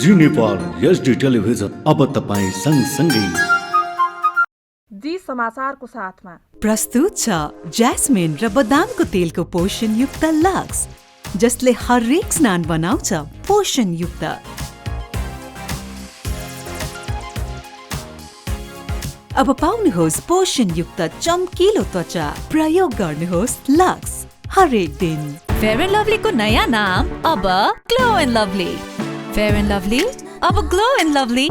जी Nepal HD television अब तपाई सँगसँगै जी समाचारको साथमा प्रस्तुत छ ज्यास्मिन र बदामको तेलको पोषणयुक्त लक्स, जसले हरेक स्नान बनाउँछ पोषणयुक्त। अब पाउनुहोस् पोषणयुक्त चम्किलो त्वचा, प्रयोग गर्नुहोस् लक्स हरेक दिन। फेयर एन्ड लभली को नयाँ नाम अब glow and lovely. Fair and lovely अब ग्लो एन्ड लभली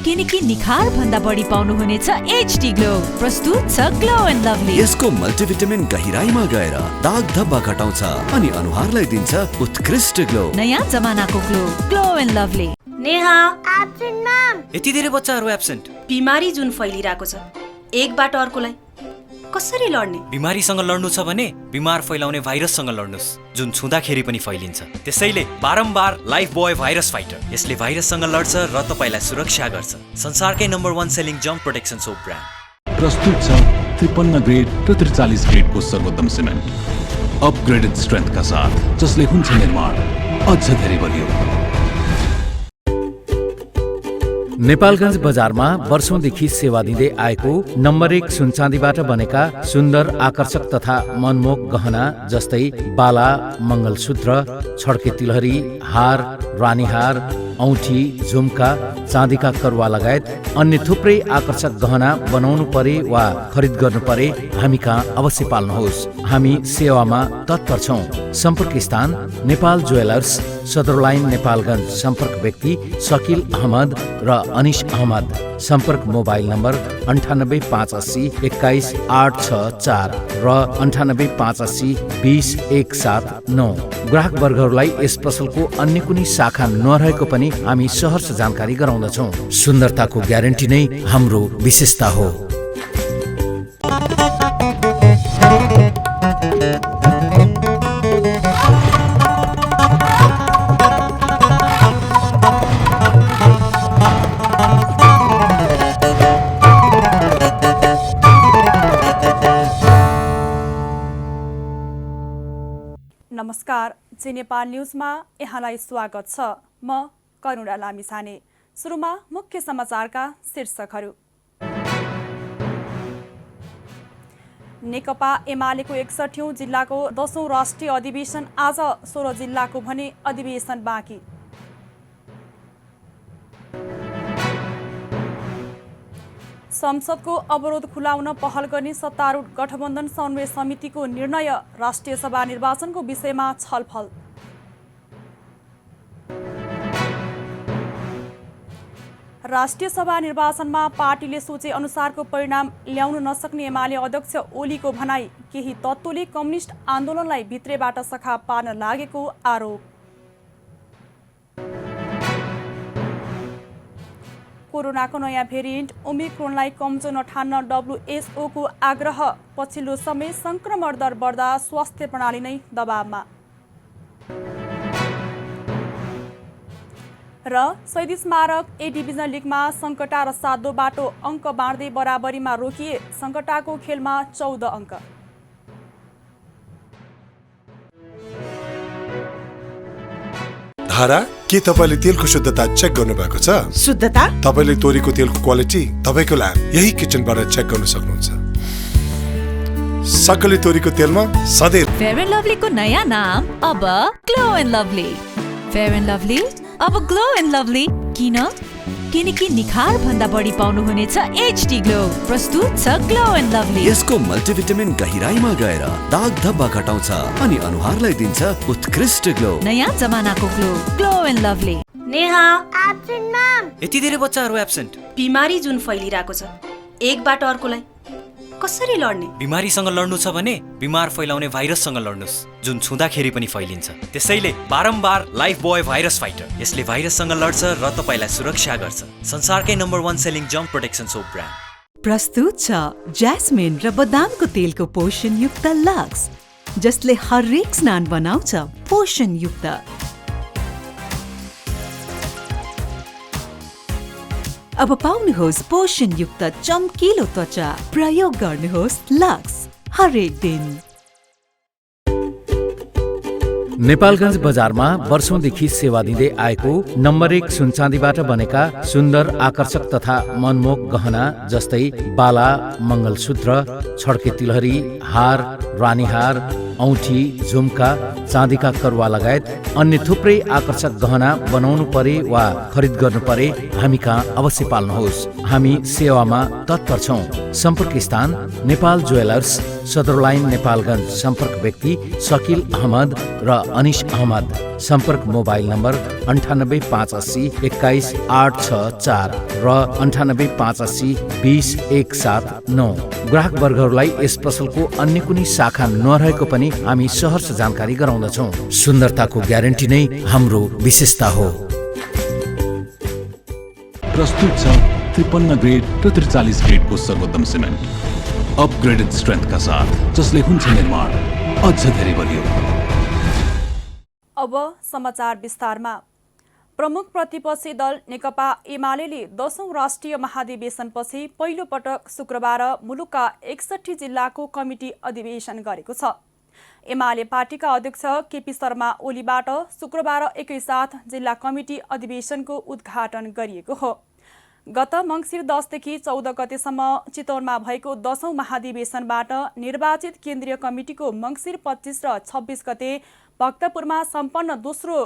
किनकि निखार भन्दा बढी पाउनु हुनेछ एचडी ग्लो। प्रस्तुत छ ग्लो एन्ड लभली। यसको मल्टिभिटामिन गहिराईमा गएर दाग धब्बा घटाउँछ अनि अनुहारलाई दिन्छ उत्कृष्ट ग्लो। नयाँ जमानाको glow, glow and lovely. Neha absent ma'am. यति धेरै बच्चाहरू एब्सेन्ट। बिमारी जुन फैलिरहेको छ, एकबाट अर्कोलाई कसरी लड्ने? बिमारीसँग लड्नु छ भने बिमार फैलाउने भाइरससँग लड्नुस्, जुन छुँदाखेरि पनि फैलिन्छ। त्यसैले बारम्बार लाइफ बोय भाइरस फाइटर, यसले भाइरससँग लड्छ र तपाईलाई सुरक्षा गर्छ। संसारकै नम्बर 1 सेलिङ जम्प प्रोटेक्सन सोप ब्रान्ड। प्रस्तुत छ 53 ग्रेड र 43 ग्रेडको सर्वोत्तम सिमेन्ट, अपग्रेडेड स्ट्रेन्थका साथ, जसले हुन्छ निर्माण अझ धेरै बलियो। नेपालगञ्ज बजारमा वर्षौंदेखि सेवा दिँदै आएको नम्बर 1 सुनचाँदीबाट बनेका सुन्दर, आकर्षक तथा मनमोहक गहना जस्तै बाला, मङ्गलसूत्र, छड्के तिलहरी, हार, रानीहार, औँठी, झुम्का, चाँदीका करुवा लगायत अन्य थुप्रै आकर्षक गहना बनाउनु परे वा खरिद गर्नु परे हामी कहाँ अवश्य पाल्नुहोस्। हामी सेवामा तत्पर छौं। सम्पर्क स्थान नेपाल ज्वेलर्स, सदर लाइन, नेपालगञ्ज। सम्पर्क व्यक्ति शकिल अहमद र अनिश अहमद। सम्पर्क मोबाइल नम्बर 985880 21864 र 985880 20179। ग्राहक वर्गहरूलाई यस पसलको अन्य कुनै शाखा नरहेको पनि हामी सहर्ष जानकारी गराउँदछौँ। सुन्दरताको ग्यारेन्टी नै हाम्रो विशेषता हो। नमस्कार, जी नेपाल न्युजमा यहाँलाई स्वागत छ। म करुणा लामिछाने। सुरुमा मुख्य समाचारका शीर्षकहरू। नेकपा एमालेको 61औं जिल्लाको 10औं राष्ट्रिय अधिवेशन आज। 16 जिल्लाको भने अधिवेशन बाँकी। संसदको अवरोध खुलाउन पहल गर्ने सत्तारूढ गठबन्धन समन्वय समितिको निर्णय। राष्ट्रिय सभा निर्वाचनको विषयमा छलफल। राष्ट्रिय सभा निर्वाचनमा पार्टीले सोचे अनुसारको परिणाम ल्याउन नसक्ने एमाले अध्यक्ष ओलीको भनाई। केही तत्त्वले कम्युनिस्ट आन्दोलनलाई भित्रैबाट सखा पार्न लागेको आरोप। कोरोनाको नयाँ भेरिएन्ट ओमिक्रोनलाई कमजोर नठान्न WHO को आग्रह। पछिल्लो समय संक्रमण दर बढ्दा स्वास्थ्य प्रणाली नै दबावमा। र शहीद स्मारक ए डिभिजन लिगमा सङ्कटा र साधो बाटो अङ्क बाँड्दै बराबरीमा रोकिए। सङ्कटाको खेलमा 14 अङ्क। धारा, के तपाईले तेलको शुद्धता चेक गर्नु भएको छ? शुद्धता? तपाईले तोरीको तेलको क्वालिटी तपाईको ल्याब यही किचनबाट चेक गर्न सक्नुहुन्छ। सकले तोरीको तेलमा सधैँ। फेयर एन्ड लभली को नयाँ नाम अब glow and lovely. Fair and lovely अब ग्लो एन्ड लभली किनकि निखार भन्दा बढी पाउनु हुनेछ एचडी ग्लो। प्रस्तुत छ ग्लो एन्ड लभली। यसको मल्टिभिटामिन गहिराईमा गएर दाग धब्बा घटाउँछ अनि अनुहारलाई दिन्छ उत्कृष्ट ग्लो। नयाँ जमानाको glow, glow and lovely. Neha absent ma'am. यति धेरै बच्चाहरू एब्सेन्ट। बिमारी जुन फैलिरहेको छ, एकबाट अर्कोलाई कसरी लड्ने? बिमारीसँग लड्नु छ भने बिमार फैलाउने भाइरससँग लड्नुस्, जुन छुँदाखेरि पनि फैलिन्छ। त्यसैले बारम्बार लाइफ बोय भाइरस फाइटर, यसले भाइरससँग लड्छ र तपाईलाई सुरक्षा गर्छ। संसारकै नम्बर 1 सेलिङ जम्प प्रोटेक्सन सोप ब्रान्ड। प्रस्तुत छ ज्यास्मिन र बदामको तेलको पोषणयुक्त लक्स, जसले हरेक स्नान बनाउँछ पोषणयुक्त। अब पाउनुहोस् पोषणयुक्त चम्किलो त्वचा, प्रयोग गर्नुहोस् लक्स हरेक दिन। नेपालगञ्ज बजारमा वर्षौंदेखि सेवा दिँदै आएको नम्बर 1 सुनचाँदीबाट बनेका सुन्दर आकर्षक तथा मनमोहक गहना जस्तै बाला, मङ्गलसूत्र, छड्के तिलहरी, हार, रानीहार, औँठी, झुम्का, चाँदीका करुवा लगायत अन्य थुप्रै आकर्षक गहना बनाउनु परे वा खरिद गर्नु परे हामी कहाँ अवश्य पाल्नुहोस्। हामी सेवामा तत्पर छौं। सम्पर्क स्थान नेपाल ज्वेलर्स, सदरलाइन, नेपालगञ्ज। सम्पर्क व्यक्ति शकील अहमद र अनिश अहमद। सम्पर्क मोबाइल नम्बर 9858 21 864 र 9858 20 179। ग्राहक वर्गहरूलाई यस पसलको अन्य कुनै शाखा नरहेको पनि हामी सहर्ष जानकारी गराउँदछौँ। सुन्दरताको ग्यारेन्टी नै हाम्रो विशेषता हो। प्रस्तुत छ 53 ग्रेड र 43 ग्रेडको सर्वोत्तम सिमेन्ट अपग्रेडेड स्ट्रेन्थका साथ, जसले हुन्छ निर्माण अझ धेरै बलियो। अब समाचार विस्तारमा। प्रमुख प्रतिपक्षी दल नेकपा एमाले 10औं राष्ट्रिय महाधिवेशनपछि पहिलो पटक शुक्रबार मुलुकका 61 जिल्लाको कमिटी अधिवेशन गरेको छ। एमाले पार्टीका अध्यक्ष केपी शर्मा ओलीबाट शुक्रबार एकैसाथ जिल्ला कमिटी अधिवेशनको उद्घाटन गरिएको हो। गत मङ्सिर 10 देखि 14 गतेसम्म चितवनमा भएको 10औं महाधिवेशनबाट निर्वाचित केन्द्रीय कमिटीको मङ्सिर 25 र 26 गते भक्तपुरमा सम्पन्न दोस्रो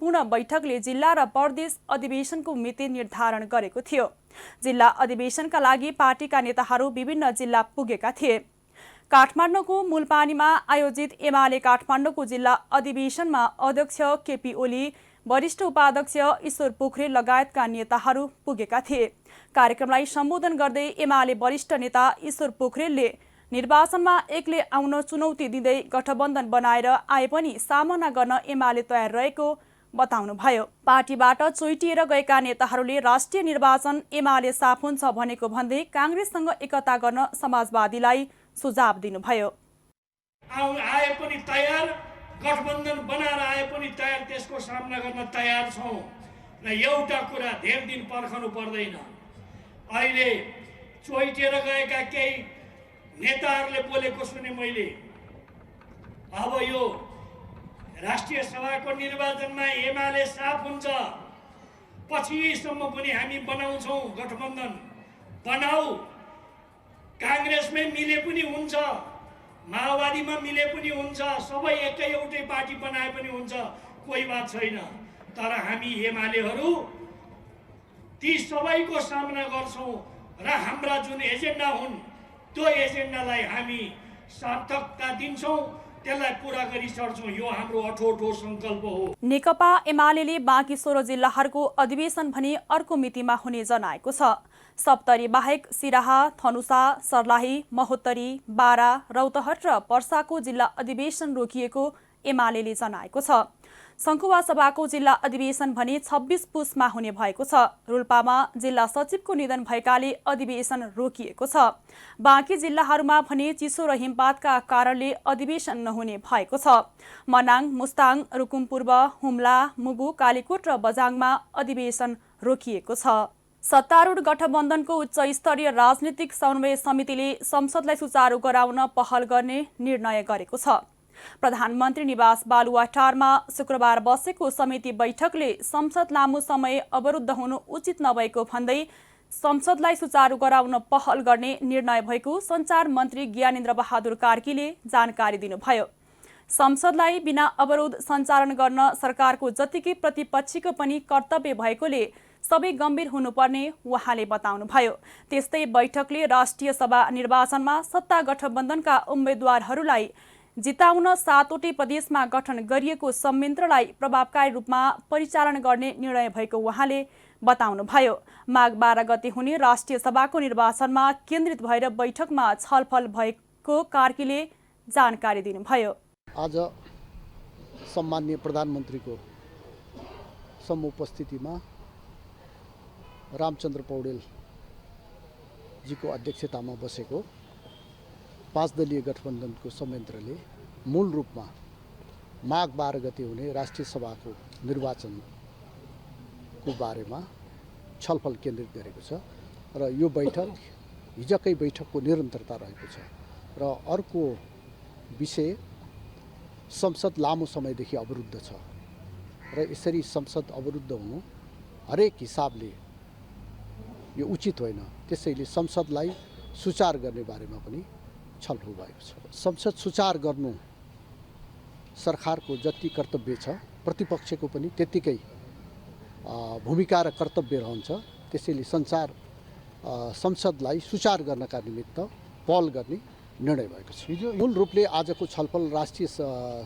पूर्ण बैठकले जिल्ला र प्रदेश अधिवेशनको मिति निर्धारण गरेको थियो। जिल्ला अधिवेशनका लागि पार्टीका नेताहरू विभिन्न जिल्ला पुगेका थिए। काठमाडौँको मूलपानीमा आयोजित एमाले काठमाडौँको जिल्ला अधिवेशनमा अध्यक्ष केपी ओली, वरिष्ठ उपाध्यक्ष ईश्वर पोखरेल लगायतका नेताहरू पुगेका थिए। कार्यक्रमलाई सम्बोधन गर्दै एमाले वरिष्ठ नेता ईश्वर पोखरेलले निर्वाचनमा एक्लै आउन चुनौती दिँदै गठबन्धन बनाएर आए पनि सामना गर्न एमाले तयार रहेको बताउनुभयो। पार्टीबाट चोइटिएर गएका नेताहरूले राष्ट्रिय निर्वाचन एमाले साफ हुन्छ भनेको भन्दै काङ्ग्रेससँग एकता गर्न समाजवादीलाई सुझाव दिनुभयो। आए पनि तयार, गठबन्धन बनाएर आए पनि तयार, त्यसको सामना गर्न तयार छौँ। र एउटा कुरा धेरै दिन पर्खनु पर्दैन। अहिले चोइटिएर गएका केही नेताहरूले बोलेको सुने मैले। अब यो राष्ट्रिय सभाको निर्वाचनमा एमाले साफ हुन्छ, पछिसम्म पनि हामी बनाउँछौँ गठबन्धन। बनाऊ, काङ्ग्रेसमै मिले पनि हुन्छ, माओवादीमा मिले पनि हुन्छ, सबै एकै एउटै पार्टी बनाए पनि हुन्छ, कोही बात छैन। तर हामी एमालेहरू ती सबैको सामना गर्छौँ र हाम्रा जुन एजेन्डा हुन् त्यो एजेन्डालाई हामी सार्थकता दिन्छौँ, त्यसलाई पूरा गरी सर्छौँ। यो हाम्रो अठोटो सङ्कल्प हो। नेकपा एमाले बाँकी 16 जिल्लाहरूको अधिवेशन भने अर्को मितिमा हुने जनाएको छ। सप्तरी बाहेक सिराहा, धनुषा, सर्लाही, महोत्तरी, बारा, रौतहट र पर्साको जिल्ला अधिवेशन रोकिएको एमाले जनाएको छ। सङ्खुवा सभाको जिल्ला अधिवेशन भने 26 पुसमा हुने भएको छ। रोल्पामा जिल्ला सचिवको निधन भएकाले अधिवेशन रोकिएको छ। बाँकी जिल्लाहरूमा भने चिसो र हिमपातका कारणले अधिवेशन नहुने भएको छ। मनाङ, मुस्ताङ, रुकुम पूर्व, हुम्ला, मुगु, कालीकोट र बझाङमा अधिवेशन रोकिएको छ। सत्तारूढ गठबन्धनको उच्च स्तरीय राजनीतिक समन्वय समितिले संसदलाई सुचारू गराउन पहल गर्ने निर्णय गरेको छ। प्रधानमन्त्री निवास बालुवाटारमा शुक्रबार बसेको समिति बैठकले संसद लामो समय अवरुद्ध हुनु उचित नभएको भन्दै संसदलाई सुचारू गराउन पहल गर्ने निर्णय भएको सञ्चार मन्त्री ज्ञानेन्द्र बहादुर कार्कीले जानकारी दिनुभयो। संसदलाई बिना अवरोध सञ्चालन गर्न सरकारको जतिकै प्रतिपक्षीको पनि कर्तव्य भएकोले सबै गम्भीर हुनुपर्ने उहाँले बताउनुभयो। त्यस्तै बैठकले राष्ट्रिय सभा निर्वाचनमा सत्ता गठबन्धनका उम्मेद्वारहरूलाई जिताउन 7वटै प्रदेशमा गठन गरिएको संयन्त्रलाई प्रभावकारी रूपमा परिचालन गर्ने निर्णय भएको उहाँले बताउनुभयो। माघ 12 गते हुने राष्ट्रिय सभाको निर्वाचनमा केन्द्रित भएर बैठकमा छलफल भएको कार्कीले जानकारी दिनुभयो। आज सम्माननीय प्रधानमन्त्रीको समुपस्थितिमा रामचन्द्र पौडेल जीको अध्यक्षतामा बसेको 5 दलीय गठबन्धनको संयन्त्रले मूल रूपमा माघ 12 गते हुने राष्ट्रिय सभाको निर्वाचनको बारेमा छलफल केन्द्रित गरेको छ र यो बैठक हिजकै बैठकको निरन्तरता रहेको छ। र अर्को विषय संसद लामो समयदेखि अवरुद्ध छ र यसरी संसद अवरुद्ध हुनु हरेक हिसाबले यो उचित होइन। त्यसैले संसदलाई सुचार गर्ने बारेमा पनि छलफल भएको छ। संसद सुचार गर्नु सरकारको जति कर्तव्य छ, प्रतिपक्षको पनि त्यत्तिकै भूमिका र कर्तव्य रहन्छ। त्यसैले संसदलाई सुचार गर्नका निमित्त पहल गर्ने निर्णय भएको छ। हिजो मूल रूपले आजको छलफल राष्ट्रिय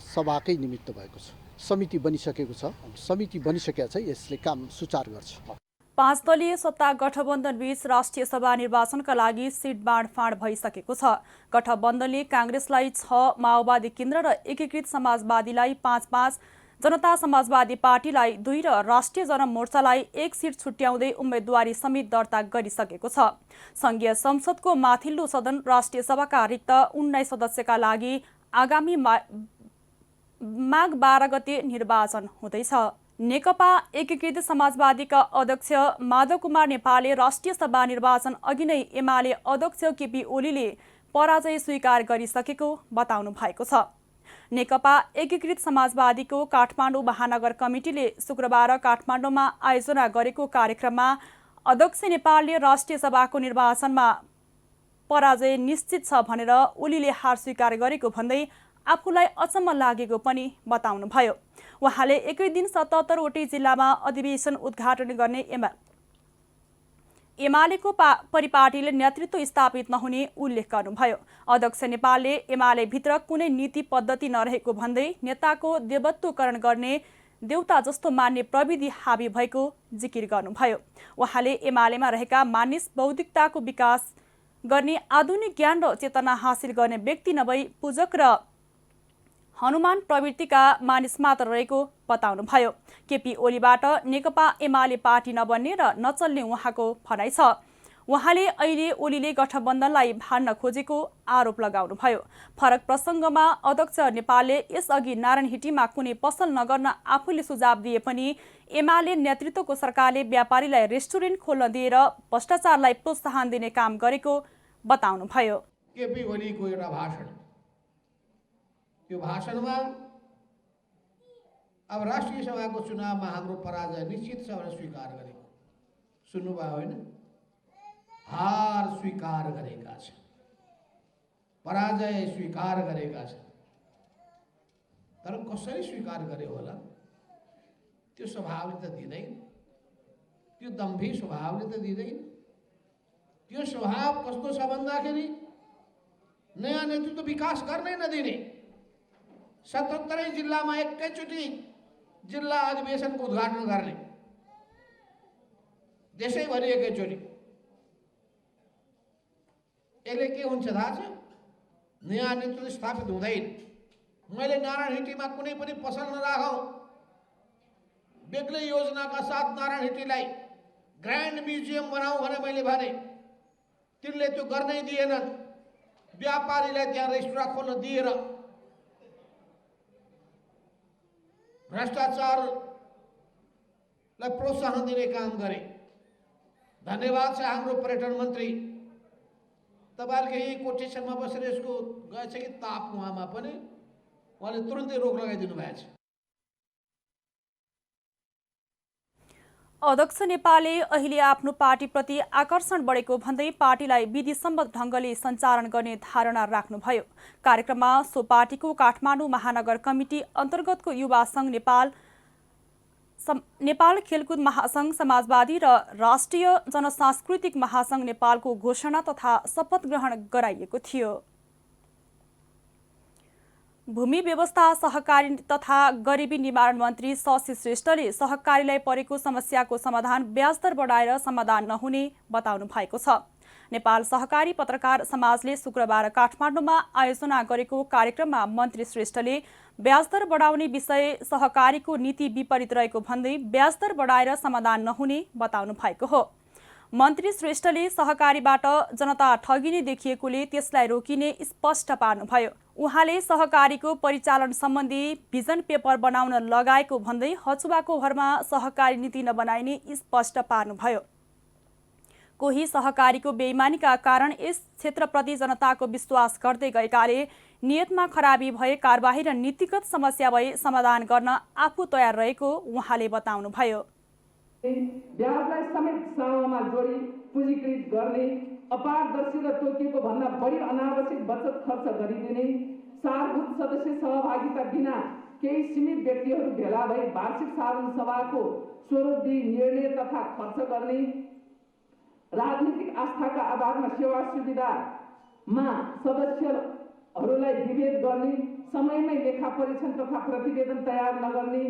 सभाकै निमित्त भएको छ। समिति बनिसकेको छ। समिति बनिसकेका छ, यसले काम सुचार गर्छ। 5 दलीय सत्ता गठबन्धन बीच राष्ट्रिय सभा निर्वाचनका लागि सिट बाँडफाँड भइसकेको छ। गठबन्धनले काङ्ग्रेसलाई 6, माओवादी केन्द्र र एकीकृत समाजवादीलाई 5-5, जनता समाजवादी पार्टीलाई 2 र राष्ट्रिय जनमोर्चालाई 1 सिट छुट्याउँदै उम्मेदवारी समेत दर्ता गरिसकेको छ। संघीय संसदको माथिल्लो सदन राष्ट्रिय सभाका रिक्त 19 सदस्यका लागि आगामी माघ 12 गते निर्वाचन हुँदैछ। नेकपा एकीकृत समाजवादीका अध्यक्ष माधव कुमार नेपालले राष्ट्रिय सभा निर्वाचन अघि नै एमाले अध्यक्ष केपी ओलीले पराजय स्वीकार गरिसकेको बताउनु भएको छ। नेकपा एकीकृत समाजवादीको काठमाडौँ महानगर कमिटीले शुक्रबार काठमाडौँमा आयोजना गरेको कार्यक्रममा अध्यक्ष नेपालले राष्ट्रिय सभाको निर्वाचनमा पराजय निश्चित छ भनेर ओलीले हार स्वीकार गरेको भन्दै आफूलाई अचम्म लागेको पनि बताउनुभयो। उहाँले एकै दिन 77वटै जिल्लामा अधिवेशन उद्घाटन गर्ने एमालेको परिपाटीले नेतृत्व स्थापित नहुने उल्लेख गर्नुभयो। अध्यक्ष नेपालले एमाले भित्र कुनै नीति पद्धति नरहेको भन्दै नेताको देवत्वकरण गर्ने, देउता जस्तो मान्ने प्रविधि हावी भएको जिकिर गर्नुभयो। उहाँले एमालेमा रहेका मानिस बौद्धिकताको विकास गर्ने, आधुनिक ज्ञान र चेतना हासिल गर्ने व्यक्ति नभई पूजक र हनुमान प्रवृत्तिका मानिस मात्र रहेको बताउनुभयो। केपी ओलीबाट नेकपा एमाले पार्टी नबन्ने र नचल्ने उहाँको भनाइ छ। उहाँले अहिले ओलीले गठबन्धनलाई भान्न खोजेको आरोप लगाउनुभयो। फरक प्रसङ्गमा अध्यक्ष नेपालले यसअघि नारायणहिटीमा कुनै पसल नगर्न आफूले सुझाव दिए पनि एमाले नेतृत्वको सरकारले व्यापारीलाई रेस्टुरेन्ट खोल्न दिएर भ्रष्टाचारलाई प्रोत्साहन दिने काम गरेको बताउनुभयो। केपी ओलीको एउटा भाषण, यो भाषणमा अब राष्ट्रिय सभाको चुनावमा हाम्रो पराजय निश्चित छ भनेर स्वीकार गरेको सुन्नुभयो होइन? हार स्वीकार गरेका छन्, पराजय स्वीकार गरेका छन्। तर कसरी स्वीकार गरे होला? त्यो स्वभावले त दिँदैन, त्यो दम्भी स्वभावले त दिँदैन। त्यो स्वभाव कस्तो छ भन्दाखेरि नयाँ नेतृत्व विकास गर्नै नदिने, 77 जिल्लामा एकैचोटि जिल्ला अधिवेशनको उद्घाटन गर्ने, देशैभरि एकैचोटि। यसले के हुन्छ थाहा छ? नयाँ नेतृत्व स्थापित हुँदैन। मैले नारायणहिटीमा कुनै पनि पसल नराखौँ, बेग्लै योजनाका साथ नारायणहिटीलाई ग्रान्ड म्युजियम बनाऊ भने मैले भने, तिनले त्यो गर्नै दिएनन्। व्यापारीलाई त्यहाँ रेस्टुरेन्ट खोल्न दिएर भ्रष्टाचारलाई प्रोत्साहन दिने काम गरे। धन्यवाद छ हाम्रो पर्यटन मन्त्री, तपाईँले यही कोटेसनमा बसेर यसको गएछ कि ताप उहाँमा पनि उहाँले तुरुन्तै रोक लगाइदिनु भएको छ। अध्यक्ष नेपालले अहिले आफ्नो पार्टीप्रति आकर्षण बढेको भन्दै पार्टीलाई विधिसम्मत ढङ्गले सञ्चालन गर्ने धारणा राख्नुभयो। कार्यक्रममा सो पार्टीको काठमाडौँ महानगर कमिटी अन्तर्गतको युवा सङ्घ नेपाल खेलकुद महासङ्घ समाजवादी र राष्ट्रिय जनसांस्कृतिक महासङ्घ नेपालको घोषणा तथा शपथ ग्रहण गराइएको थियो। भूमि व्यवस्था, सहकारी तथा गरिबी निवारण मन्त्री शशि श्रेष्ठले सहकारीलाई परेको समस्याको समाधान ब्याजदर बढाएर समाधान नहुने बताउनु भएको छ। नेपाल सहकारी पत्रकार समाजले शुक्रबार काठमाडौँमा आयोजना गरेको कार्यक्रममा मन्त्री श्रेष्ठले ब्याजदर बढाउने विषय सहकारीको नीति विपरीत रहेको भन्दै ब्याजदर बढाएर समाधान नहुने बताउनु भएको हो। मन्त्री श्रेष्ठले सहकारीबाट जनता ठगिने देखिएकोले त्यसलाई रोकिने स्पष्ट पार्नुभयो। उहाँले सहकारीको परिचालन सम्बन्धी भिजन पेपर बनाउन लगाएको भन्दै हचुवाको भरमा सहकारी नीति नबनाइने स्पष्ट पार्नुभयो। कोही सहकारीको बेइमानीका कारण यस क्षेत्रप्रति जनताको विश्वास गर्दै गएकाले नियतमा खराबी भए कारबाही र नीतिगत समस्या भए समाधान गर्न आफू तयार रहेको उहाँले बताउनुभयो। ब्याजलाई समेत सावामा जोडी पुँजीकृत गर्ने, अपारदर्शी र तोकिएको भन्दा बढी अनावश्यक बचत खर्च गरिदिने, सारभूत सदस्य सहभागिता बिना केही सीमित व्यक्तिहरू भेला भई वार्षिक साधारण सभाको स्वरूप दिई निर्णय तथा खर्च गर्ने, राजनीतिक आस्थाका आधारमा सेवा सुविधामा सदस्यहरूलाई विभेद गर्ने, समयमै लेखा परीक्षण तथा प्रतिवेदन तयार नगर्ने,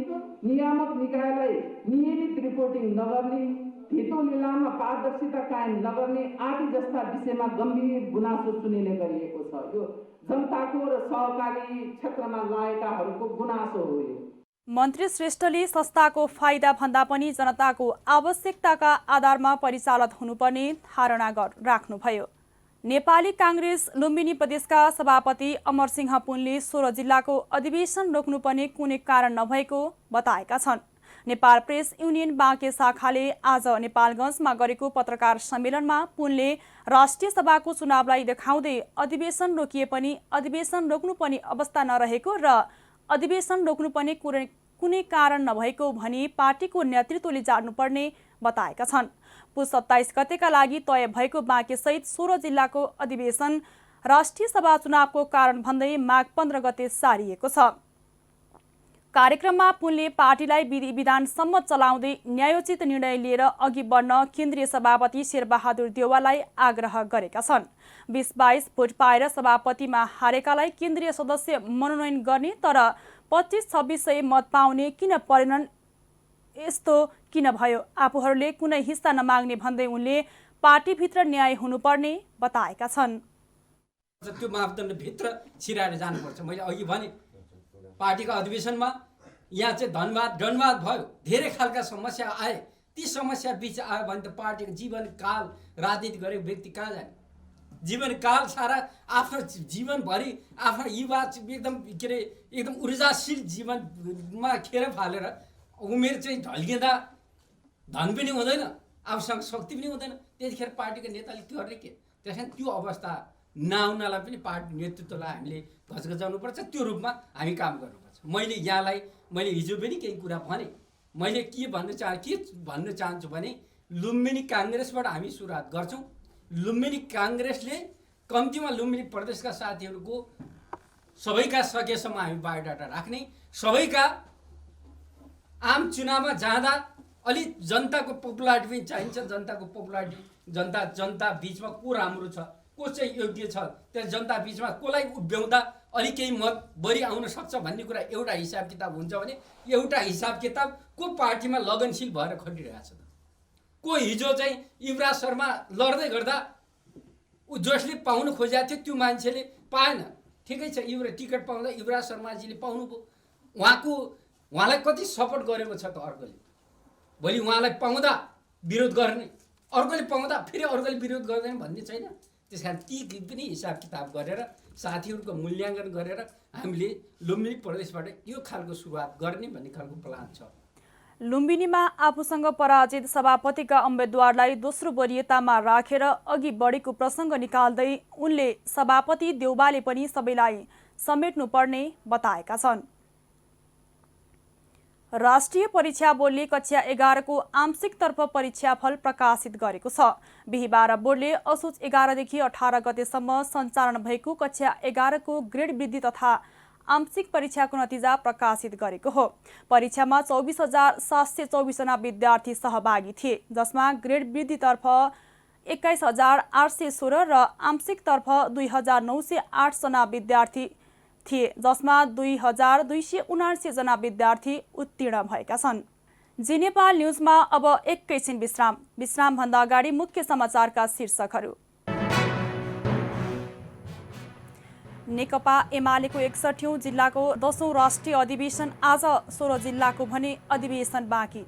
नियामक निकायलाई नियमित रिपोर्टिङ नगर्ने, धितो लिलाममा पारदर्शिता कायम नगर्ने आदि जस्ता विषयमा गम्भीर गुनासो सुनिने गरिएको छ। यो जनताको र सहकारी क्षेत्रमा लागेकाहरूको गुनासो हो। मन्त्री श्रेष्ठले संस्थाको फाइदा भन्दा पनि जनताको आवश्यकताका आधारमा परिचालित हुनुपर्ने धारणा राख्नुभयो। नेपाली कांग्रेस लुम्बिनी प्रदेशका सभापति अमरसिंह पुनले 16 जिल्लाको अधिवेशन रोक्नुपर्ने कुनै कारण नभएको बताएका छन्। नेपाल प्रेस युनियन बाँके शाखाले आज नेपालगञ्जमा गरेको पत्रकार सम्मेलनमा पुनले राष्ट्रिय सभाको चुनावलाई देखाउँदै अधिवेशन रोकिए पनि अधिवेशन रोक्नुपर्ने अवस्था नरहेको र अधिवेशन रोक्नुपर्ने कुनै कारण नभएको भनी पार्टीको नेतृत्वले जान्नुपर्ने बताएका छन्। पुस 27 गतेका लागि तय भएको बाँके सहित 16 जिल्लाको अधिवेशन राष्ट्रिय सभा चुनावको कारण भन्दै माघ 15 गते सारिएको छ। कार्यक्रममा पुनले पार्टीलाई विधि विधानसम्म चलाउँदै न्यायोचित निर्णय लिएर अघि बढ्न केन्द्रीय सभापति शेरबहादुर देउवालाई आग्रह गरेका छन्। 20-22 भोट पाएर सभापतिमा हारेकालाई केन्द्रीय सदस्य मनोनयन गर्ने तर 25-2600 मत पाउने किन परेनन्, यस्तो किन भयो, आफूहरूले कुनै हिस्सा नमाग्ने भन्दै उनले पार्टीभित्र न्याय हुनुपर्ने बताएका छन्। त्यो मापदण्डभित्र छिराएर जानुपर्छ। मैले अघि भने पार्टीको अधिवेशनमा यहाँ चाहिँ धनवाद भयो, धेरै खालका समस्या आए। ती समस्या बीच आयो भने त पार्टीको जीवनकाल राजनीति गरेको व्यक्ति कहाँ जाने? जीवनकाल सारा आफ्नो जीवनभरि आफ्नो युवा एकदम ऊर्जाशील जीवनमा खेर फालेर उमेर चाहिँ ढल्किँदा धन पनि हुँदैन, आफूसँग शक्ति पनि हुँदैन, त्यतिखेर पार्टीको नेताले त्यो गर्ने के? त्यस कारण त्यो अवस्था नआउनलाई पनि पार्टी नेतृत्वलाई हामीले घचघचाउनुपर्छ। त्यो रूपमा हामी काम गर्नुपर्छ। मैले हिजो पनि केही कुरा भने, मैले के भन्न चाहन्छु भने लुम्बिनी काङ्ग्रेसबाट हामी सुरुवात गर्छौँ। लुम्बिनी काङ्ग्रेसले कम्तीमा लुम्बिनी प्रदेशका साथीहरूको सबैका सकेसम्म हामी बायोडाटा राख्ने, सबैका आम चुनावमा जाँदा अलि जनताको पपुलारिटी पनि चाहिन्छ। जनताको पपुलारिटी जनता बिचमा को राम्रो छ, को चाहिँ योग्य छ, त्यस जनता बिचमा कसलाई उभ्याउँदा अलि केही मत बढी आउन सक्छ भन्ने कुरा एउटा हिसाब किताब हुन्छ भने एउटा हिसाब किताब को पार्टीमा लगनशील भएर खटिरहेको छ त? को हिजो चाहिँ युवराज शर्मा लड्दै गर्दा जसले पाउनु खोजेको थियो त्यो मान्छेले पाएन, ठिकै छ, टिकट पाउँदा युवराज शर्माजीले पाउनुभयो, उहाँलाई कति सपोर्ट गरेको छ त अर्कोले? भोलि उहाँलाई पाउँदा विरोध गर्ने, अर्कोले पाउँदा फेरि अर्कोले विरोध गर्दैन भन्ने छैन। त्यस कारण ती पनि हिसाब किताब गरेर साथीहरूको मूल्याङ्कन गरेर हामीले लुम्बिनी प्रदेशबाट यो खालको सुरुवात गर्ने भन्ने खालको प्लान छ। लुम्बिनीमा आफूसँग पराजित सभापतिका उम्मेद्वारलाई दोस्रो वरियतामा राखेर अघि बढेको प्रसङ्ग निकाल्दै उनले सभापति देउवाले पनि सबैलाई समेट्नुपर्ने बताएका छन्। राष्ट्रिय परीक्षा बोर्डले कक्षा 11 को आंशिकतर्फ परीक्षाफल प्रकाशित गरेको छ। बिहीबार बोर्डले असोज 11 देखि 18 गतेसम्म सञ्चालन भएको कक्षा 11 को ग्रेड वृद्धि तथा आंशिक परीक्षाको नतिजा प्रकाशित गरेको हो। परीक्षामा 24,724 जना विद्यार्थी सहभागी थिए, जसमा ग्रेड वृद्धितर्फ 21,816 र आंशिकतर्फ 2,908 जना विद्यार्थी थिए, जसमा 2,279 जना विद्यार्थी उत्तीर्ण भएका छन्। जी नेपाल न्युजमा अब एकैछिन विश्राम भन्दा अगाडि मुख्य समाचारका शीर्षकहरू। नेकपा एमालेको 61औं जिल्लाको 10औं राष्ट्रिय अधिवेशन आज, 16 जिल्लाको भने अधिवेशन बाँकी।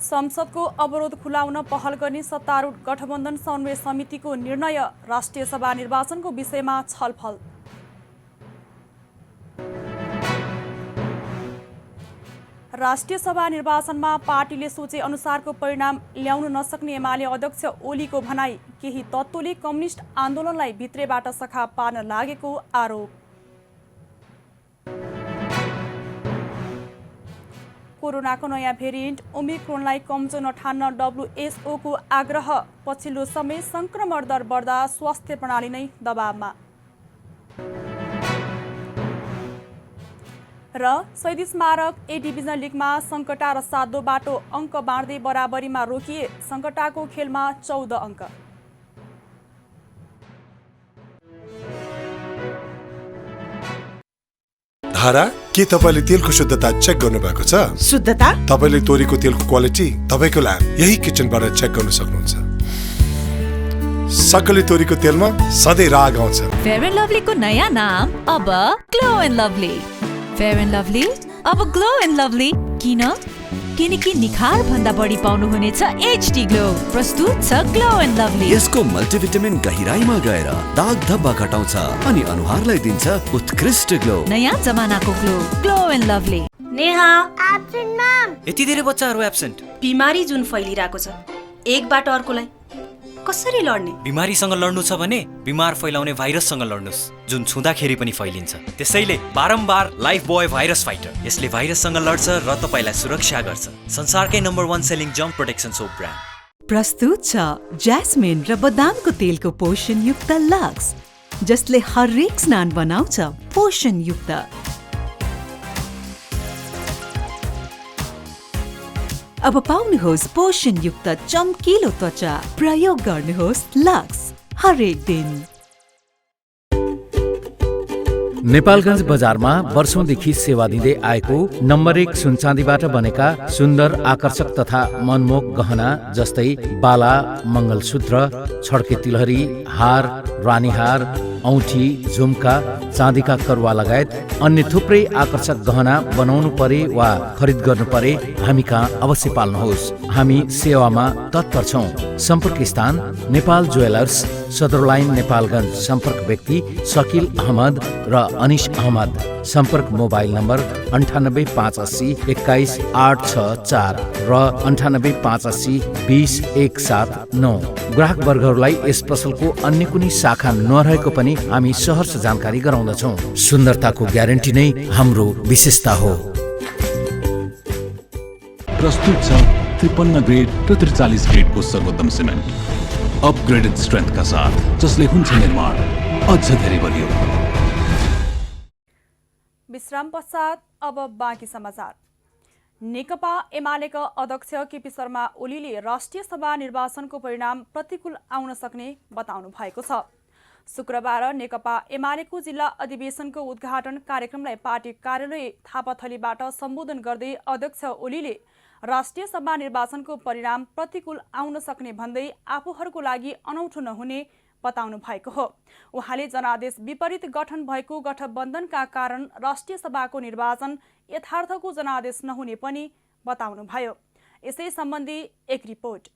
संसदको अवरोध खुलाउन पहल गर्ने सत्तारूढ गठबन्धन समन्वय समितिको निर्णय, राष्ट्रिय सभा निर्वाचनको विषयमा छलफल। राष्ट्रिय सभा निर्वाचनमा पार्टीले सोचे अनुसारको परिणाम ल्याउन नसक्ने एमाले अध्यक्ष ओलीको भनाई, केही तत्त्वले कम्युनिस्ट आन्दोलनलाई भित्रैबाट सखा पार्न लागेको आरोप। कोरोनाको नयाँ भेरिएन्ट ओमिक्रोनलाई कमजोर नठान्न WHO को आग्रह। पछिल्लो समय संक्रमण दर बढ्दा स्वास्थ्य प्रणाली नै दबावमा। र शहीद स्मारक ए डिभिजन लिगमा सङ्कटा र सातो बाटो अङ्क बाँड्दै बराबरीमा रोकिए। सङ्कटाको खेलमा 14 अङ्क। धारा, के तपाईँले तेलको शुद्धता चेक गर्नुभएको छ? शुद्धता? तपाईँले तोरीको तेलको क्वालिटी तपाईँको ल्याब यही किचनबाट चेक गर्न सक्नुहुन्छ। सक्कली तोरीको तेलमा सधैँ राग आउँछ। फेयर एन्ड लभलीको नयाँ नाम अब glow and lovely. Fair and lovely अब ग्लो एन्ड लभली। किनकि निखार भन्दा बढी पाउनु हुनेछ HD ग्लो। प्रस्तुत छ ग्लो एन्ड लभली। यसको मल्टिभिटामिन गहिराईमा गएर दाग धब्बा घटाउँछ अनि अनुहारलाई दिन्छ उत्कृष्ट ग्लो। नयाँ जमानाको glow, glow and lovely. Neha absent ma'am. यति धेरै बच्चाहरू एब्सेन्ट। बिमारी जुन फैलिरहेको छ, एकबाट अर्कोलाई कसरी लड्ने? बिमारीसँग लड्नु छ भने बिमार फैलाउने भाइरससँग लड्नुस्, जुन छुँदाखेरि पनि फैलिन्छ। त्यसैले बारम्बार लाइफ बोय भाइरस फाइटर। यसले भाइरससँग लड्छ र तपाईलाई सुरक्षा गर्छ। संसारकै नम्बर 1 सेलिङ जम्प प्रोटेक्सन सोप ब्रान्ड। प्रस्तुत छ ज्यास्मिन र बदामको तेलको पोषण युक्त लक्स, जसले हरेक स्नान बनाउँछ पोषण युक्त। अब पाउनुहोस् पोषण युक्त चम्किलो त्वचा। प्रयोग गर्नुहोस् लक्स हरेक दिन। नेपालगञ्ज बजारमा वर्षौंदेखि सेवा दिँदै आएको नम्बर 1 सुनचाँदीबाट बनेका सुन्दर, आकर्षक तथा मनमोहक गहना जस्तै बाला, मङ्गलसूत्र, छड्के तिलहरी, हार, रानीहार, औँठी, झुम्का, चाँदीका करुवा लगायत अन्य थुप्रै आकर्षक गहना बनाउनु परे वा खरिद गर्नु परे हामी कहाँ अवश्य पाल्नुहोस्। हामी सेवामा तत्पर छौं। सम्पर्क स्थान नेपाल ज्वेलर्स, सदर लाइन, नेपालगञ्ज। सम्पर्क व्यक्ति शकील अहमद र अनिश अहमद। सम्पर्क मोबाइल नम्बर 9858 21 864 र 9858 20 179। ग्राहक वर्गहरूलाई यस पसलको अन्य कुनै शाखा नरहेको पनि हामी सहर्ष जानकारी गराउँदछौँ। सुन्दरताको ग्यारेन्टी नै हाम्रो विशेषता हो। प्रस्तुत छ 53 ग्रेड र 43 ग्रेडको सर्वोत्तम सिमेन्ट अपग्रेडेड स्ट्रेन्थका साथ, जसले हुन्छ निर्माण अझ धेरै बलियो। विश्राम पश्चात अब बाँकी समाचार। नेकपा एमालेका अध्यक्ष केपी शर्मा ओलीले राष्ट्रिय सभा निर्वाचनको परिणाम प्रतिकूल आउन सक्ने बताउनु भएको छ। शुक्रबार नेकपा एमालेको जिल्ला अधिवेशनको उद्घाटन कार्यक्रमलाई पार्टी कार्यालय थापाथलीबाट सम्बोधन गर्दै अध्यक्ष ओलीले राष्ट्रिय सभा निर्वाचनको परिणाम प्रतिकूल आउन सक्ने भन्दै आफूहरूको लागि अनौठो नहुने बताउनु भएको हो। उहाँले जनादेश विपरीत गठन भएको गठबन्धनका कारण राष्ट्रिय सभाको निर्वाचन यथार्थको जनादेश नहुने पनि बताउनुभयो। यसै सम्बन्धी एक रिपोर्ट।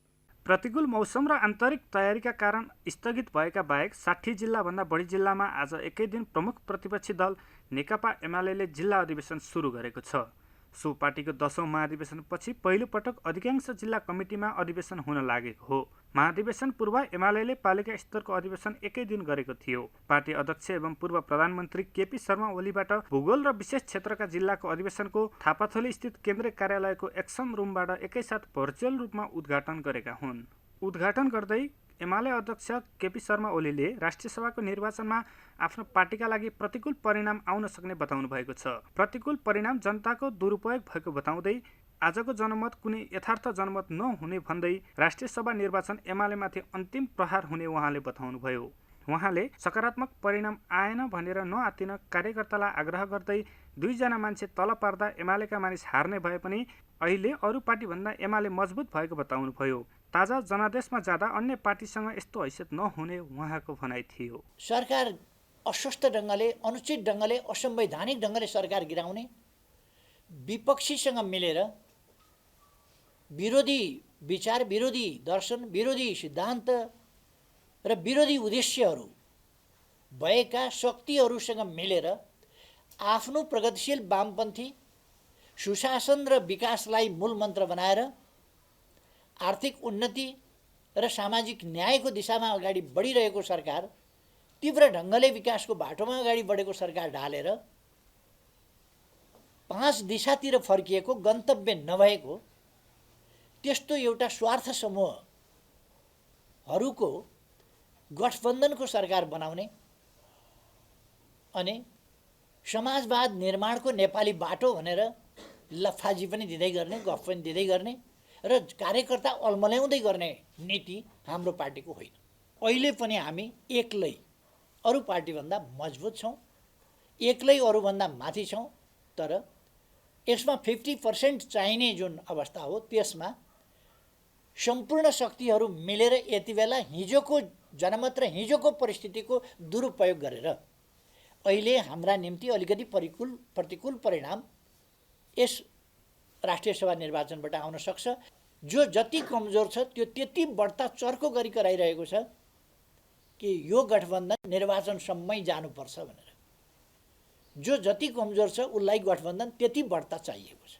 प्रतिकूल मौसम र आन्तरिक तयारीका कारण स्थगित भएका बाहेक 60 जिल्लाभन्दा बढी जिल्लामा आज एकै दिन प्रमुख प्रतिपक्षी दल नेकपा एमालेले जिल्ला अधिवेशन सुरु गरेको छ। सो पार्टीको 10औं महाधिवेशनपछि पहिलो पटक अधिकांश जिल्ला कमिटीमा अधिवेशन हुन लागेको हो। महाधिवेशन पूर्व एमालेले पालिका स्तरको अधिवेशन एकै दिन गरेको थियो। पार्टी अध्यक्ष एवं पूर्व प्रधानमन्त्री केपी शर्मा ओलीबाट भूगोल र विशेष क्षेत्रका जिल्लाको अधिवेशनको थापाथली स्थित केन्द्रीय कार्यालयको एक्सन रुमबाट एकैसाथ भर्चुअल रूपमा उद्घाटन गरेका हुन्। उद्घाटन गर्दै एमाले अध्यक्ष केपी शर्मा ओलीले राष्ट्रिय सभाको निर्वाचनमा आफ्नो पार्टीका लागि प्रतिकूल परिणाम आउन सक्ने बताउनु भएको छ। प्रतिकूल परिणाम जनताको दुरुपयोग भएको बताउँदै आजको जनमत कुनै यथार्थ जनमत नहुने भन्दै राष्ट्रिय सभा निर्वाचन एमालेमाथि अन्तिम प्रहार हुने उहाँले बताउनुभयो। उहाँले सकारात्मक परिणाम आएन भनेर नआत्तिन कार्यकर्तालाई आग्रह गर्दै 2 जना मान्छे तल पार्दा एमालेका मानिस हार्ने भए पनि अहिले अरू पार्टीभन्दा एमाले मजबुत भएको बताउनुभयो। ताजा जनादेशमा जाँदा अन्य पार्टीसँग यस्तो हैसियत नहुने उहाँको भनाइ थियो। सरकार अस्वस्थ ढङ्गले, अनुचित ढङ्गले, असंवैधानिक ढङ्गले सरकार गिराउने, विपक्षीसँग मिलेर विरोधी विचार, विरोधी दर्शन, विरोधी सिद्धान्त र विरोधी उद्देश्यहरू भएका शक्तिहरूसँग मिलेर आफ्नो प्रगतिशील वामपन्थी सुशासन र विकासलाई मूल मन्त्र बनाएर आर्थिक उन्नति र सामाजिक न्यायको दिशामा अगाडि बढिरहेको सरकार, तीव्र ढङ्गले विकासको बाटोमा अगाडि बढेको सरकार ढालेर 5 दिशातिर फर्किएको, गन्तव्य नभएको त्यस्तो एउटा स्वार्थ समूहहरूको गठबन्धनको सरकार बनाउने अनि समाजवाद निर्माणको नेपाली बाटो भनेर लफाजी पनि दिँदै गर्ने, गफ पनि दिँदै गर्ने र कार्यकर्ता अल्मल्याउँदै गर्ने नीति हाम्रो पार्टीको होइन। अहिले पनि हामी एक्लै अरू पार्टीभन्दा मजबुत छौँ, एक्लै अरूभन्दा माथि छौँ। तर यसमा 50% चाहिने जुन अवस्था हो त्यसमा सम्पूर्ण शक्तिहरू मिलेर यति बेला हिजोको जनमत र हिजोको परिस्थितिको दुरुपयोग गरेर अहिले हाम्रा निम्ति अलिकति प्रतिकूल परिणाम यस राष्ट्रिय सभा निर्वाचनबाट आउन सक्छ। जो जति कमजोर छ त्यो त्यति बढ्ता चर्को गरी कराइरहेको छ कि यो गठबन्धन निर्वाचनसम्मै जानुपर्छ भनेर। जो जति कमजोर छ उसलाई गठबन्धन त्यति बढ्ता चाहिएको छ।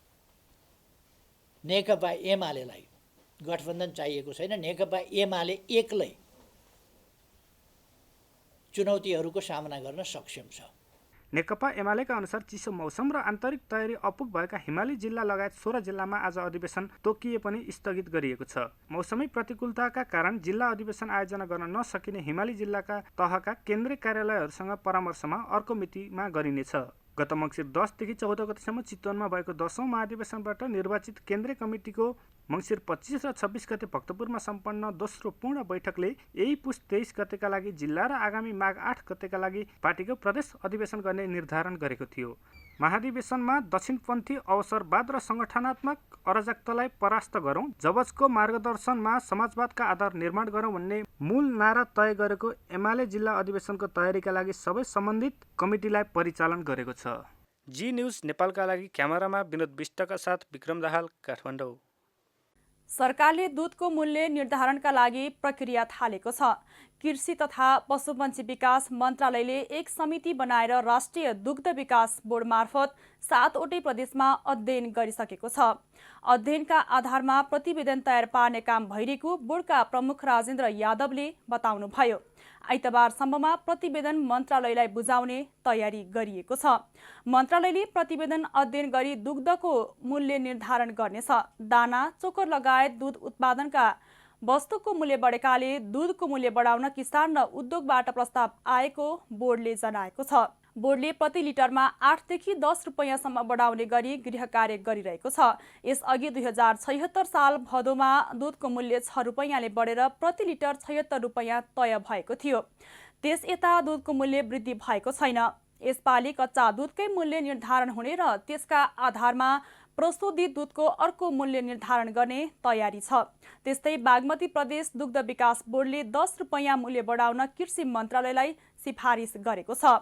नेकपा एमालेलाई गठबन्धन चाहिएको छैन। नेकपा एमाले एक्लै चुनौतीहरूको सामना गर्न सक्षम छ। नेकपा एमालेका अनुसार चिसो मौसम र आन्तरिक तयारी अपुग भएका हिमाली जिल्ला लगायत 16 जिल्लामा आज अधिवेशन तोकिए पनि स्थगित गरिएको छ। मौसमी प्रतिकूलताका कारण जिल्ला अधिवेशन आयोजना गर्न नसकिने हिमाली जिल्लाका तहका केन्द्रीय कार्यालयहरूसँग परामर्शमा अर्को मितिमा गरिनेछ। गत मङ्सिर 10 देखि 14 गतेसम्म चितवनमा भएको 10औं महाधिवेशनबाट निर्वाचित केन्द्रीय कमिटीको मङ्सिर 25 र 26 गते भक्तपुरमा सम्पन्न दोस्रो पूर्ण बैठकले यही पुस 23 गतेका लागि जिल्ला र आगामी माघ 8 गतेका लागि पार्टीको प्रदेश अधिवेशन गर्ने निर्धारण गरेको थियो। महाधिवेशनमा दक्षिणपन्थी अवसरवाद र सङ्गठनात्मक अराजकतालाई परास्त गरौँ, जबजको मार्गदर्शनमा समाजवादका आधार निर्माण गरौँ भन्ने मूल नारा तय गरेको एमाले जिल्ला अधिवेशनको तयारीका लागि सबै सम्बन्धित कमिटीलाई परिचालन गरेको छ। जी न्युज नेपालका लागि क्यामेरामा विनोद विष्टका साथ विक्रम दाहाल, काठमाडौँ। सरकारले दुधको मूल्य निर्धारणका लागि प्रक्रिया थालेको छ। कृषि तथा पशुपन्छी विकास मन्त्रालयले एक समिति बनाएर राष्ट्रिय दुग्ध विकास बोर्ड मार्फत 7वटै प्रदेशमा अध्ययन गरिसकेको छ। अध्ययनका आधारमा प्रतिवेदन तयार पार्ने काम भइरहेको बोर्डका प्रमुख राजेन्द्र यादवले बताउनुभयो। आइतबारसम्ममा प्रतिवेदन मन्त्रालयलाई बुझाउने तयारी गरिएको छ। मन्त्रालयले प्रतिवेदन अध्ययन गरी दुग्धको मूल्य निर्धारण गर्नेछ। दाना, चोकर लगायत दुध उत्पादनका वस्तुको मूल्य बढेकाले दुधको मूल्य बढाउन किसान र उद्योगबाट प्रस्ताव आएको बोर्डले जनाएको छ। बोर्डले प्रति लिटरमा 8 देखि 10 रुपैयाँसम्म बढाउने गरी गृह कार्य गरिरहेको छ। यसअघि 2076 साल भदौमा दुधको मूल्य 6 रुपैयाँले बढेर प्रति लिटर 76 रुपैयाँ तय भएको थियो। त्यस यता दुधको मूल्य वृद्धि भएको छैन। यसपालि कच्चा दुधकै मूल्य निर्धारण हुने र त्यसका आधारमा प्रशोधित दुधको अर्को मूल्य निर्धारण गर्ने तयारी छ। त्यस्तै बागमती प्रदेश दुग्ध विकास बोर्डले 10 रुपैयाँ मूल्य बढाउन कृषि मन्त्रालयलाई सिफारिस गरेको छ।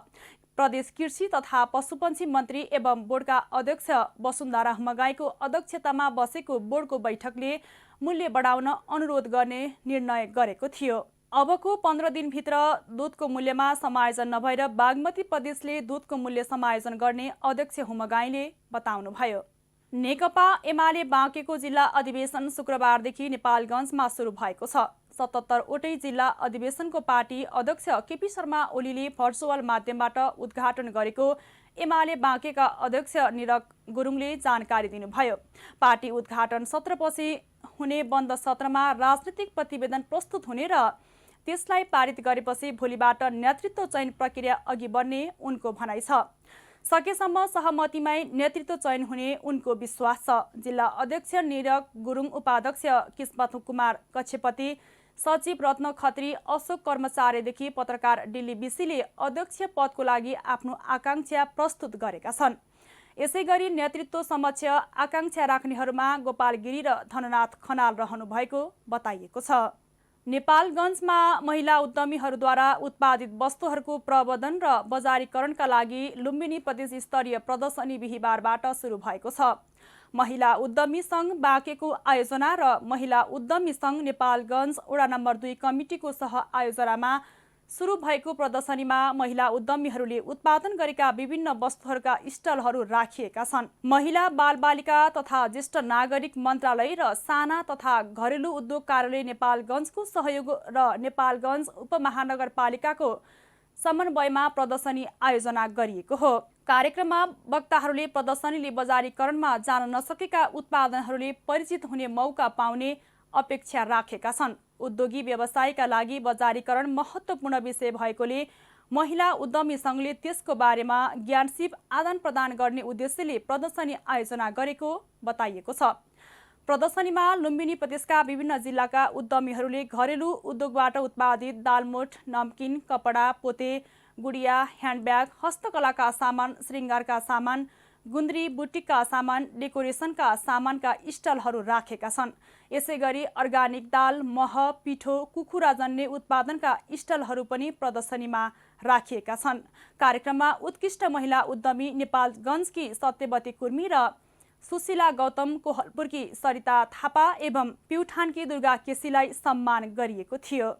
प्रदेश कृषि तथा पशुपन्छी मन्त्री एवं बोर्डका अध्यक्ष वसुन्धरा हुमगाईको अध्यक्षतामा बसेको बोर्डको बैठकले मूल्य बढाउन अनुरोध गर्ने निर्णय गरेको थियो। अबको 15 दिनभित्र दुधको मूल्यमा समायोजन नभएर बागमती प्रदेशले दुधको मूल्य समायोजन गर्ने अध्यक्ष हुमगाईले बताउनुभयो। नेकपा एमाले बाँकेको जिल्ला अधिवेशन शुक्रबारदेखि नेपालगञ्जमा सुरु भएको छ। 77वटै जिल्ला अधिवेशनको पार्टी अध्यक्ष केपी शर्मा ओलीले भर्चुअल माध्यमबाट उद्घाटन गरेको एमाले बाँकेका अध्यक्ष निरक गुरुङले जानकारी दिनुभयो। पार्टी उद्घाटन सत्रपछि हुने बन्द सत्रमा राजनीतिक प्रतिवेदन प्रस्तुत हुने र त्यसलाई पारित गरेपछि भोलिबाट नेतृत्व चयन प्रक्रिया अघि बढ्ने उनको भनाइ छ। सकेसम्म सहमतिमै नेतृत्व चयन हुने उनको विश्वास छ। जिल्ला अध्यक्ष निरक गुरुङ, उपाध्यक्ष किस्मत कुमार कक्षपति, सचिव रत्न खत्री, अशोक कर्मचारीदेखि पत्रकार डिल्ली बिसीले अध्यक्ष पदको लागि आफ्नो आकांक्षा प्रस्तुत गरेका छन्। यसैगरी नेतृत्व समक्ष आकांक्षा राख्नेहरूमा गोपाल गिरी र धननाथ खनाल रहनु भएको बताइएको छ। नेपालगञ्जमा महिला उद्यमीहरूद्वारा उत्पादित वस्तुहरूको प्रवर्धन र बजारीकरणका लागि लुम्बिनी प्रदेश स्तरीय प्रदर्शनी बिहिबारबाट सुरु भएको छ। महिला उद्यमी सङ्घ बाँकेको आयोजना र महिला उद्यमी सङ्घ नेपालगञ्ज वडा नम्बर 2 कमिटीको सह आयोजनामा सुरु भएको प्रदर्शनीमा महिला उद्यमीहरूले उत्पादन गरेका विभिन्न वस्तुहरूका स्टलहरू राखिएका छन्। महिला बालबालिका तथा ज्येष्ठ नागरिक मन्त्रालय र साना तथा घरेलु उद्योग कार्यालय नेपालगञ्जको सहयोग र नेपालगञ्ज उपमहानगरपालिकाको समन्वयमा प्रदर्शनी आयोजना गरिएको हो। कार्यक्रममा वक्ताहरूले प्रदर्शनीले बजारीकरणमा जान नसकेका उत्पादनहरूले परिचित हुने मौका पाउने अपेक्षा राखेका छन्। उद्योगी व्यवसायका लागि बजारीकरण महत्त्वपूर्ण विषय भएकोले महिला उद्यमी सङ्घले त्यसको बारेमा ज्ञानसिप आदान प्रदान गर्ने उद्देश्यले प्रदर्शनी आयोजना गरेको बताइएको छ। प्रदर्शनीमा लुम्बिनी प्रदेशका विभिन्न जिल्लाका उद्यमीहरूले घरेलु उद्योगबाट उत्पादित दालमोठ, नमकिन, कपडा, पोते, गुडिया, ह्यान्डब्याग, हस्तकलाका सामान, श्रृङ्गारका सामान, गुन्द्री, बुटिकका सामान, डेकोरेसनका सामानका स्टलहरू राखेका छन्। यसैगरी अर्गानिक दाल, मह, पिठो, कुखुराजन्य उत्पादनका स्टलहरू पनि प्रदर्शनीमा राखिएका छन्। कार्यक्रममा उत्कृष्ट महिला उद्यमी नेपालगञ्जकी सत्यवती कुर्मी र सुशीला गौतम, कोहलपुरकी सरिता थापा एवं प्युठानकी दुर्गा केसीलाई सम्मान गरिएको थियो।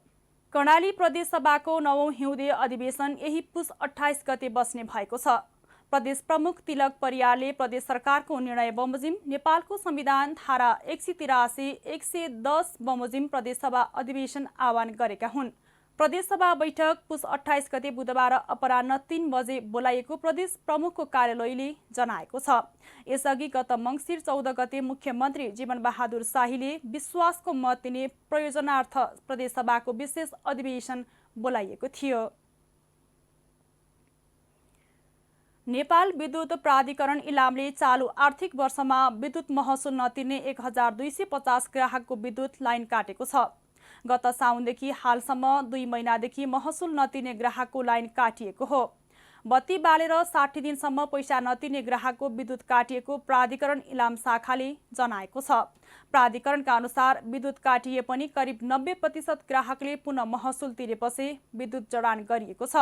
कर्णाली प्रदेश सभाको 9औं हिउँदे अधिवेशन यही पुस 28 गते बस्ने भएको छ। प्रदेश प्रमुख तिलक परियारले प्रदेश सरकारको निर्णय बमोजिम नेपालको संविधान धारा 183, 110 बमोजिम प्रदेश सभा अधिवेशन आह्वान गरेका हुन्। प्रदेश सभा बैठक पुस 28 गते बुधबार अपराह्न 3 बजे बोलाइएको प्रदेश प्रमुखको कार्यालयले जनाएको छ। यसअघि गत मङ्सिर 14 गते मुख्यमन्त्री जीवनबहादुर शाहीले विश्वासको मत दिने प्रयोजनार्थ प्रदेश सभाको विशेष अधिवेशन बोलाइएको थियो। नेपाल विद्युत प्राधिकरण इलामले चालु आर्थिक वर्षमा विद्युत महसुल नतिर्ने 1250 ग्राहकको विद्युत लाइन काटेको छ। गत साउनदेखि हालसम्म 2 महिनादेखि महसुल नतिर्ने ग्राहकको लाइन काटिएको हो। बत्ती बालेर 60 दिनसम्म पैसा नतिर्ने ग्राहकको विद्युत काटिएको प्राधिकरण इलाम शाखाले जनाएको छ। प्राधिकरणका अनुसार विद्युत काटिए पनि करिब 90% ग्राहकले पुनः महसुल तिरेपछि विद्युत जडान गरिएको छ।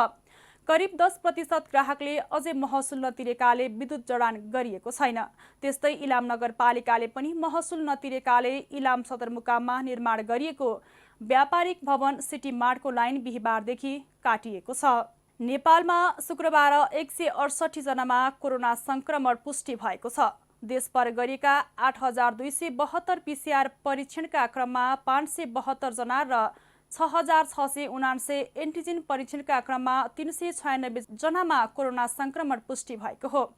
करिब 10% ग्राहकले अझै महसुल नतिरेकाले विद्युत जडान गरिएको छैन। त्यस्तै इलाम नगरपालिकाले पनि महसुल नतिरेकाले इलाम सदरमुकाममा निर्माण गरिएको व्यापारिक भवन सिटी मार्टको लाइन बिहिबारदेखि काटिएको छ। नेपालमा शुक्रबार 168 जनामा कोरोना संक्रमण पुष्टि भएको छ। देशभर गरिएका 8272 PCR परीक्षणका क्रममा 572 जना र 6679 एन्टिजेन परीक्षणका क्रममा 396 जनामा कोरोना संक्रमण पुष्टि भएको हो।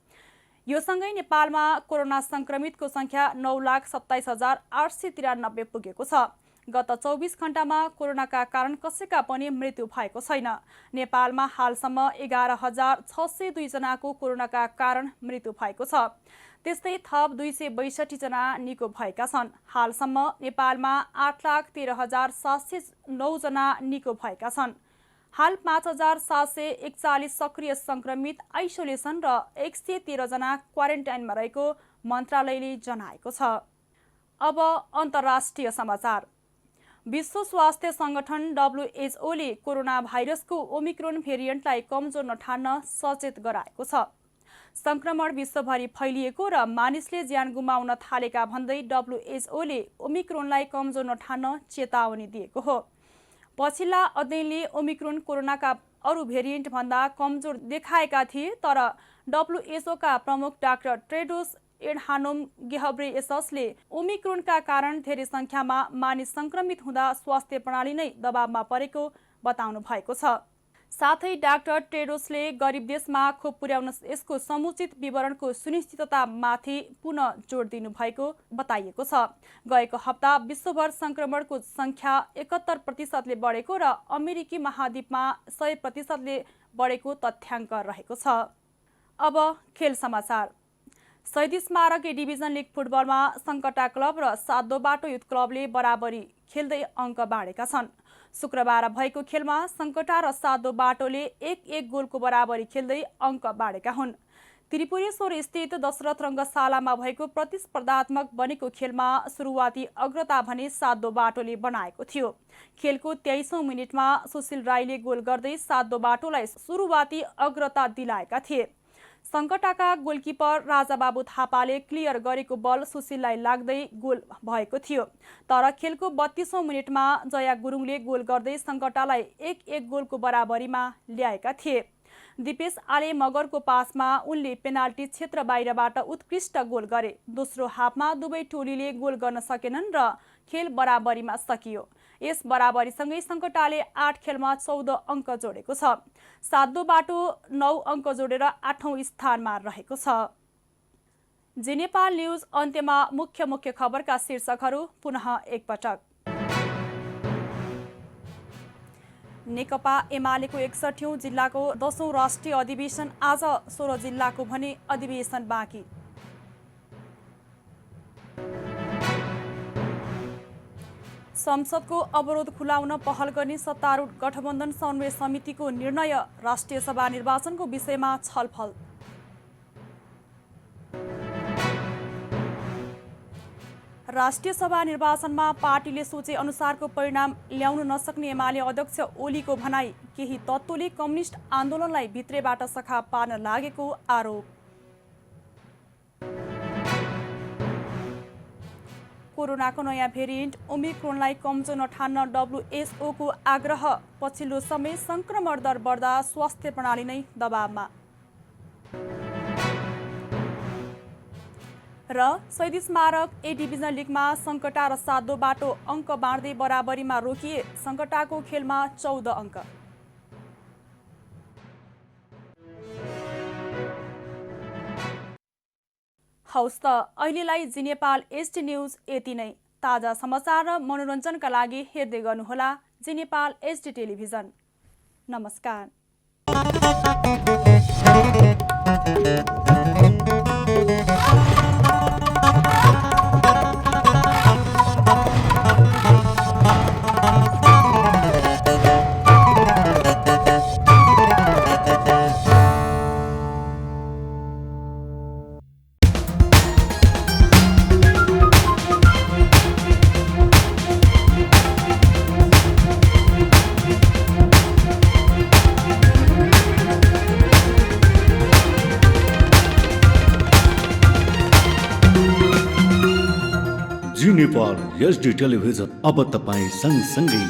यो सँगै नेपालमा कोरोना संक्रमितको संख्या 9,27,893 पुगेको छ। गत 24 घण्टामा कोरोनाका कारण कसैका पनि मृत्यु भएको छैन। नेपालमा हालसम्म 11,602 जनाको कोरोनाका कारण मृत्यु भएको छ। त्यस्तै थप 262 जना निको भएका छन्। हालसम्म नेपालमा 8,13,709 जना निको भएका छन्। हाल 5,741 सक्रिय संक्रमित आइसोलेसन र 113 जना क्वारेन्टाइनमा रहेको मन्त्रालयले जनाएको छ। अब अन्तर्राष्ट्रिय समाचार। विश्व स्वास्थ्य संगठन WHOले कोरोना भाइरसको ओमिक्रोन भेरिएन्टलाई कमजोर नठान्न सचेत गराएको छ। संक्रमण विश्वभरि फैलिएको र मानिसले ज्यान गुमाउन थालेका भन्दै WHOले ओमिक्रोनलाई कमजोर नठान्न चेतावनी दिएको हो। पछिल्ला अध्ययनले ओमिक्रोन कोरोनाका अरू भेरिएन्ट भन्दा कमजोर देखाएका थिए, तर WHOका प्रमुख डाक्टर टेड्रोस एडहानोम घेब्रेयेससले ओमिक्रोनका कारण धेरै संख्यामा मानिस संक्रमित हुँदा स्वास्थ्य प्रणाली नै दबावमा परेको बताउनु भएको छ। साथै डाक्टर टेड्रोसले गरिब देशमा खोप पुर्याउन यसको समुचित विवरणको सुनिश्चिततामाथि पुनः जोड दिनु भएको बताइएको छ। गएको हप्ता विश्वभर संक्रमणको संख्या 71%ले बढेको र अमेरिकी महाद्वीपमा 100%ले बढेको तथ्याङ्क रहेको छ। अब खेल समाचार। शहीद स्मारक ए डिभिजन लिग फुटबलमा सङ्कटा क्लब र सातदोबाटो युथ क्लबले बराबरी खेल्दै अङ्क बाँडेका छन्। शुक्रबार भएको खेलमा सङ्कटा र सातदोबाटोले 1-1 गोलको बराबरी खेल्दै अङ्क बाँडेका हुन्। त्रिपुरेश्वर स्थित दशरथ रङ्गशालामा भएको प्रतिस्पर्धात्मक बनेको खेलमा सुरुवाती अग्रता भने सातदोबाटोले बनाएको थियो। खेलको 23औं मिनेटमा सुशील राईले गोल गर्दै सातदोबाटोलाई सुरुवाती अग्रता दिलाएका थिए। सङ्कटाका गोलकिपर राजाबाबु थापाले क्लियर गरेको बल सुशीललाई लाग्दै गोल भएको थियो। तर खेलको 32औं मिनेटमा जया गुरुङले गोल गर्दै सङ्कटालाई 1-1 गोलको बराबरीमा ल्याएका थिए। दिपेश आले मगरको पासमा उनले पेनाल्टी क्षेत्र बाहिरबाट उत्कृष्ट गोल गरे। दोस्रो हाफमा दुवै टोलीले गोल गर्न सकेनन् र खेल बराबरीमा सकियो। यस बराबरीसँगै सङ्कटाले 8 खेलमा 14 अङ्क जोडेको छ। सातो बाटो 9 अङ्क जोडेर 8औं स्थानमा रहेको छ। जी नेपाल न्युज अन्त्यमा मुख्य खबरका शीर्षकहरू पुनः एकपटक। नेकपा एमालेको 61औं जिल्लाको 10औं राष्ट्रिय अधिवेशन आज, 16 जिल्लाको भने अधिवेशन बाँकी। संसदको अवरोध खुलाउन पहल गर्ने सत्तारूढ गठबन्धन समन्वय समितिको निर्णय, राष्ट्रिय सभा निर्वाचनको विषयमा छलफल। राष्ट्रिय सभा निर्वाचनमा पार्टीले सोचे अनुसारको परिणाम ल्याउन नसक्ने एमाले अध्यक्ष ओलीको भनाई, केही तत्त्वले कम्युनिस्ट आन्दोलनलाई भित्रैबाट सखा पार्न लागेको आरोप। कोरोनाको नयाँ भेरिएन्ट ओमिक्रोनलाई कमजोर नठान्न WHO को आग्रह, पछिल्लो समय संक्रमण दर बढ्दा स्वास्थ्य प्रणाली नै दबावमा। र शहीद स्मारक ए डिभिजन लिगमा सङ्कटा र सातो बाटो अङ्क बाँड्दै बराबरीमा रोकिए। सङ्कटाको खेलमा 14 अङ्क। हौस् त अहिलेलाई जी नेपाल HD न्युज यति नै। ताजा समाचार र मनोरञ्जनका लागि हेर्दै गर्नुहोला जी नेपाल HD टेलिभिजन। नमस्कार। जी नेपाल HD टेलिभिजन अब तपाईँ सँगसँगै